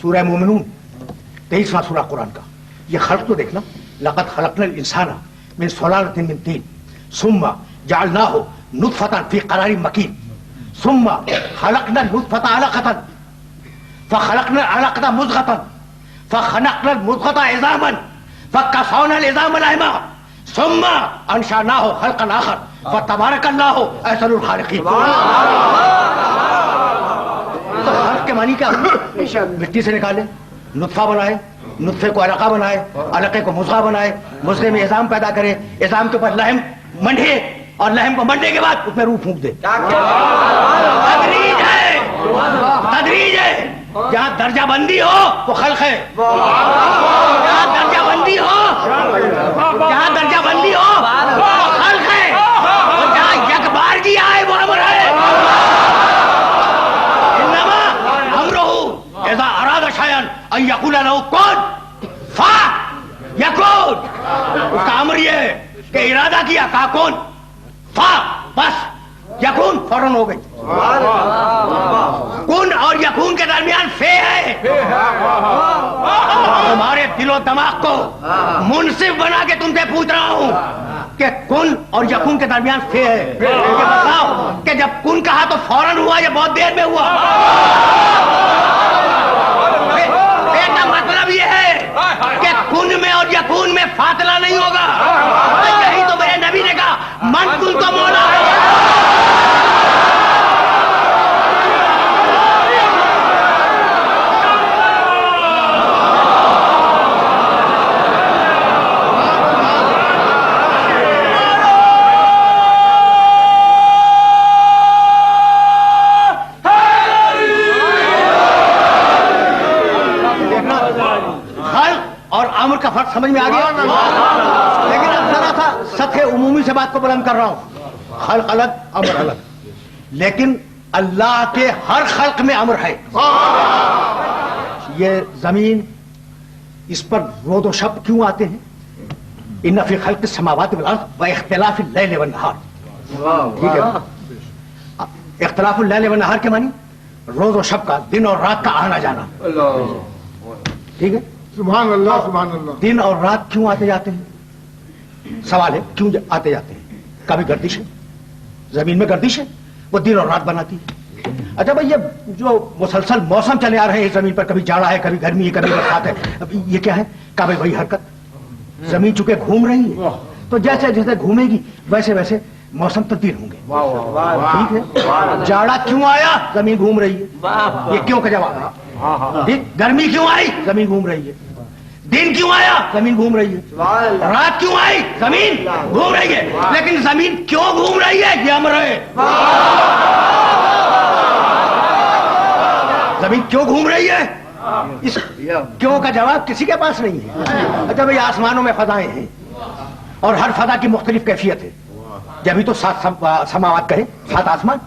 सूरह मोमिनून 23वां सूरा कुरान का। ये खल्क तो देखना, लक़द खलक़नल इंसाना मिन सुलालतिन मिन तीन सुम्मा जअलनाहु नुतफ़तन फ़ी क़रारिन मकीन सुम्मा खलक़नल नुतफ़ता अलक़तन फ़खलक़नल अलक़ता मुज़ग़तन फ़खलक़नल मुज़ग़ता इज़ामन फ़कसौनल इज़ाम लहमा सुम्मा अंशअनाहु खल्क़न आख़र फ़तबारकल्लाहु अहसनुल ख़ालिक़ीन। तो खल्क के मानी क्या? मिट्टी से निकाले, नुत्फा बनाए, नुत्फे को अलका बनाए, अलके को मुज़ग़ा बनाए, मुज़ग़े में इज़ाम पैदा करे, इज़ाम के ऊपर लहम मंडे और लहम को मंडने के बाद उसमें रूह फूंक दे। तदरीज है, तदरीज है। जहाँ दर्जा बंदी हो वो खल्क है, जहाँ दर्जा बंदी हो, जहाँ दर्जा बंदी हो वो खल्क है, और जहाँ यकबारगी आए वो अमर है। इन्नमा अमरुहु इज़ा अरादा शयअन अन यक़ूला लहु कुन फयकून। उसका अमर ये है कि इरादा किया, कहा कौन, फा, बस, यकून फौरन हो गई। कुन और यकून के दरमियान फे है। तुम्हारे दिलो दिमाग को मुनसिफ बना के तुमसे पूछ रहा हूं कि कुन और यकून के दरमियान फे है। ये बताओ कि जब कुन कहा तो फौरन हुआ या बहुत देर में हुआ? फे का मतलब ये है कि कुन में और यकून में फासला नहीं होगा। यही तो मेरे नबी ने कहा, मन कुन तो मौला है। का फर्क समझ में आ गया? लेकिन अब जरा था सतह उमूमी से बात को बुलंद कर रहा हूं। खल्क अलग, अमर अलग, लेकिन अल्लाह के हर खल्क में अमर है। ये जमीन, इस पर रोद व शब क्यों आते हैं? इन्ना फी खल्क़ि समावाति वल अर्ज़ व इख्तिलाफ़िल लैल वन नहार। ठीक है, इख्तिलाफ़ुल लैल वन नहार के मानी रोज और शब का, दिन और रात का आना जाना। ठीक है, सुभान अल्लाह, सुभान अल्लाह। दिन और रात क्यों आते जाते हैं? सवाल है, क्यों आते जाते हैं? कभी गर्दिश है, जमीन में गर्दिश है, वो दिन और रात बनाती है। अच्छा भाई, ये जो मुसलसल मौसम चले आ रहे हैं जमीन पर, कभी जाड़ा है, कभी गर्मी है, कभी बरसात है, अब ये क्या है? कभी वही हरकत, जमीन चूंकि घूम रही है, तो जैसे जैसे घूमेगी वैसे वैसे मौसम तब्दील होंगे। ठीक है, जाड़ा क्यों आया? जमीन घूम रही है, ये क्यों का जवाब है। ठीक, गर्मी क्यों आई? जमीन घूम रही है। दिन क्यों आया? जमीन घूम रही है। रात क्यों आई? जमीन घूम रही है। लेकिन जमीन क्यों घूम रही है? ये अमर है। जमीन क्यों घूम रही है? इस क्यों का जवाब किसी के पास नहीं है। अच्छा भाई, आसमानों में फजाएं हैं और हर फजा की मुख्तलिफ कैफियत है। जब भी तो 7 समावात कहे, 7 आसमान,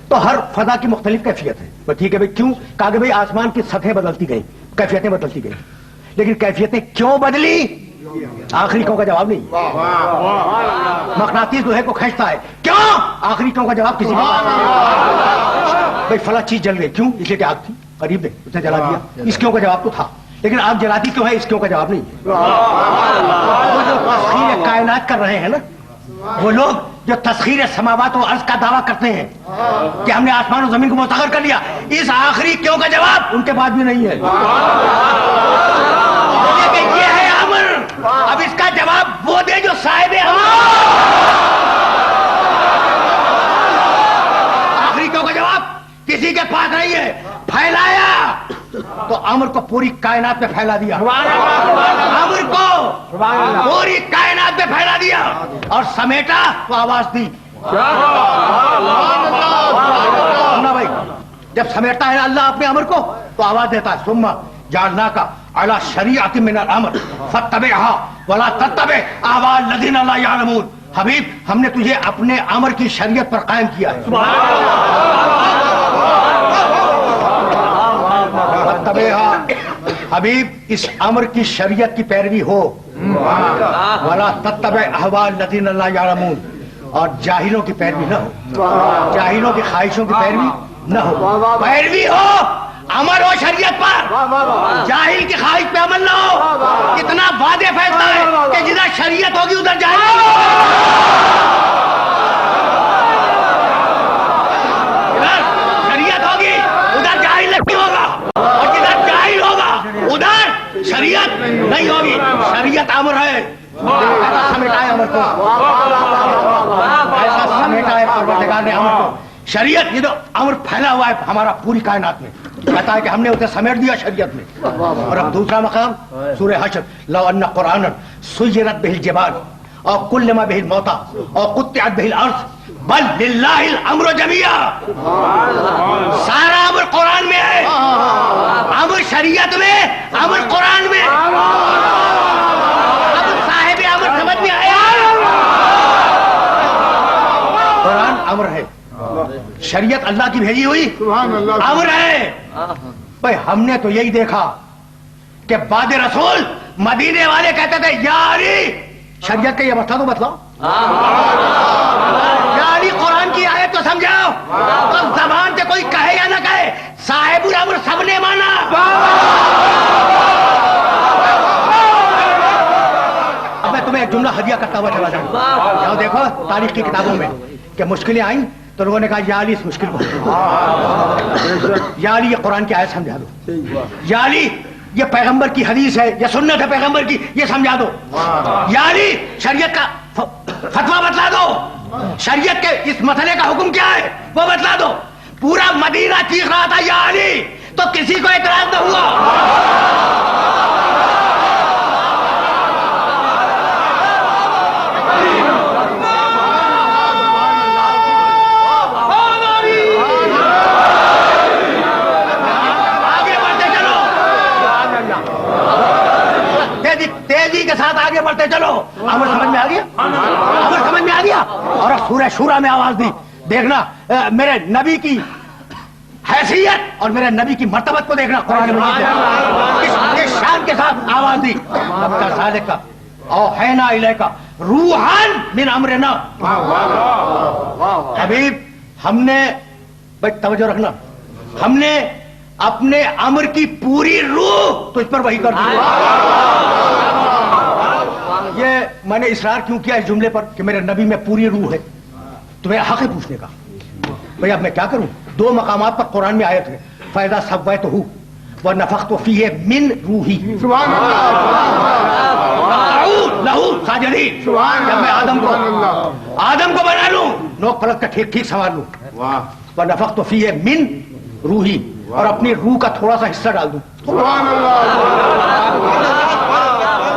तो हर फजा की मुख्तलिफ कैफियत है। तो ठीक है भाई, क्यों? कहा कि भाई आसमान की सतहें बदलती गई, कैफियतें बदलती गई, लेकिन कैफियतें क्यों बदली? आखिरी क्यों का जवाब नहीं। मकनातीस लोहे को खींचता है, क्यों? आखिरी क्यों का जवाब किसी के पास नहीं। भाई फला चीज जल गई, क्यों? इसलिए कि आग थी, करीब है, उसने जला दिया। इस क्यों का जवाब तो था, लेकिन आग जलाती क्यों है? इस क्यों का जवाब नहीं। वो जो तस्खीर कायनात कर रहे हैं ना, वो लोग जो तस्खीर समावात और अर्ज का दावा करते हैं कि हमने आसमान और जमीन को मुस्तगर कर लिया, इस आखिरी क्यों का जवाब उनके पास भी नहीं है। ये है अमर। अब इसका जवाब वो दे जो साहिब अमर। आखिरी क्यों का जवाब किसी के पास नहीं है। फैलाया तो अमर को पूरी कायनात में फैला दिया, अमर को पूरी कायनात में फैला दिया, और समेटा तो आवाज दी। ना भाई, जब समेटता है अल्लाह अपने अमर को तो आवाज देता है, सुम्मा जअलनाका अला शरीअतिन मिनल अमर फत्तबिहा वला तत्तबि अहवाल लज़ीना ला यअलमून। हबीब, हमने तुझे अपने अमर की शरीयत पर कायम किया है। हबीब, इस अमर की शरीयत की पैरवी हो, वला तत्तबि अहवाल लज़ीना ला यअलमून, और जाहिलों की पैरवी न हो, जाहिलों की ख्वाहिशों की पैरवी न हो। पैरवी हो عمل ہو شریعت پر، جاہل کی خواہش پہ عمل نہ ہو. کتنا واضح فیصلہ ہے کہ جدھر شریعت ہوگی ادھر جاہل نہیں ہوگا. ادھر شریعت ہوگی ادھر جاہل نہیں ہوگا، اور جدھر جاہل ہوگا ادھر شریعت نہیں ہوگی. شریعت امر ہے. ایسا سمیٹا ہے امر کو، ایسا سمیٹا ہے پروردگار نے امر کو. شریعت یہ تو امر پھیلا ہوا ہے ہمارا پوری کائنات میں، کہتا ہے کہ ہم نے اسے سمیٹ دیا شریعت میں. اور اب دوسرا مقام سورہ حشر، لو ان قرآنا سیرت بہ الجبال اور کلم بہ الموتى اور قطعت بہ الارض بل للہ الامر جمیعا. سارا امر قرآن میں ہے، امر شریعت میں، امر قرآن میں. اب صاحب امر سمجھ میں آیا. قرآن امر ہے، شریعت اللہ کی بھیجی ہوئی امر ہے. بھائی ہم نے تو یہی دیکھا کہ بعد رسول مدینے والے کہتے تھے یا علی، شریعت کا یہ مسئلہ تو بتلاؤ، یا علی قرآن کی آیت تو سمجھاؤ. تو زبان سے کوئی کہے یا نہ کہے، صاحب الامر سب نے مانا. اب میں تمہیں ایک جملہ ہدیہ کرتا ہوا چلا جاؤں. جاؤ دیکھو تاریخ کی کتابوں میں کہ مشکلیں آئیں تو لوگوں نے کہا یا علی اس مشکل کو، یا علی یہ قرآن کی آیت سمجھا دو، یا علی یہ پیغمبر کی حدیث ہے، یہ سنت ہے پیغمبر کی، یہ سمجھا دو. یا علی شریعت کا فتویٰ بتلا دو، شریعت کے اس مسئلے کا حکم کیا ہے وہ بتلا دو. پورا مدینہ چیخ رہا تھا یا علی، تو کسی کو اعتراض نہ ہوا. تیزی کے ساتھ آگے بڑھتے چلو. امر سمجھ میں آ گیا، امر سمجھ میں آ گیا. اور سورہ شورا میں آواز دی، دیکھنا میرے نبی کی حیثیت اور میرے نبی کی مرتبت کو دیکھنا. قرآن مجید اس شان کے ساتھ آواز دی، ذالک اوحینا الیک روحا من امرنا. حبیب ہم نے، بھائی توجہ رکھنا، ہم نے اپنے امر کی پوری روح تجھ پر وحی کر دی. یہ میں نے اصرار کیوں کیا اس جملے پر کہ میرے نبی میں پوری روح ہے؟ تمہیں حق ہے پوچھنے کا. بھئی اب میں کیا کروں؟ دو مقامات پر قرآن میں آیت ہے، فَإِذَا سَوَّيْتُهُ وَنَفَخْتُ فِيهِ مِن رُوحِي فَقَعُوا لَهُ سَاجِدِينَ. جب میں آدم کو بنا لوں، نوک پلک کا ٹھیک ٹھیک سنوار لوں، وَنَفَخْتُ فِيهِ مِن رُوحِي، اور اپنی روح کا تھوڑا سا حصہ ڈال دوں.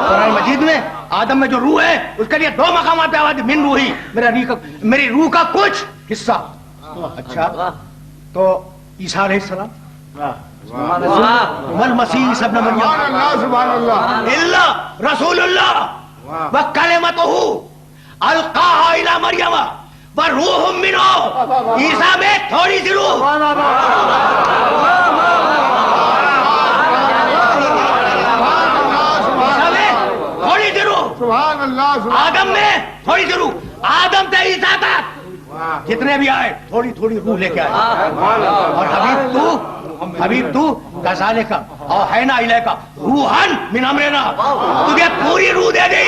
قرآن مجید میں آدم میں جو روح ہے اس کے لیے دو مقامات پہ آواز من روحی، میری روح کا کچھ حصہ. اچھا تو عیسیٰ علیہ السلام والمسیح عیسی ابن مریم الا رسول اللہ وکلمتہ القاها الی مریم وروح منہ. عیسیٰ میں تھوڑی سی روح، آدم میں تھوڑی سی روح. آدم سے عیسیٰ تک جتنے بھی آئے تھوڑی تھوڑی روح لے کے آئے. اور حبیب تو کذالک اوحینا الیک روحا من امرنا، تجھے پوری روح دے دی.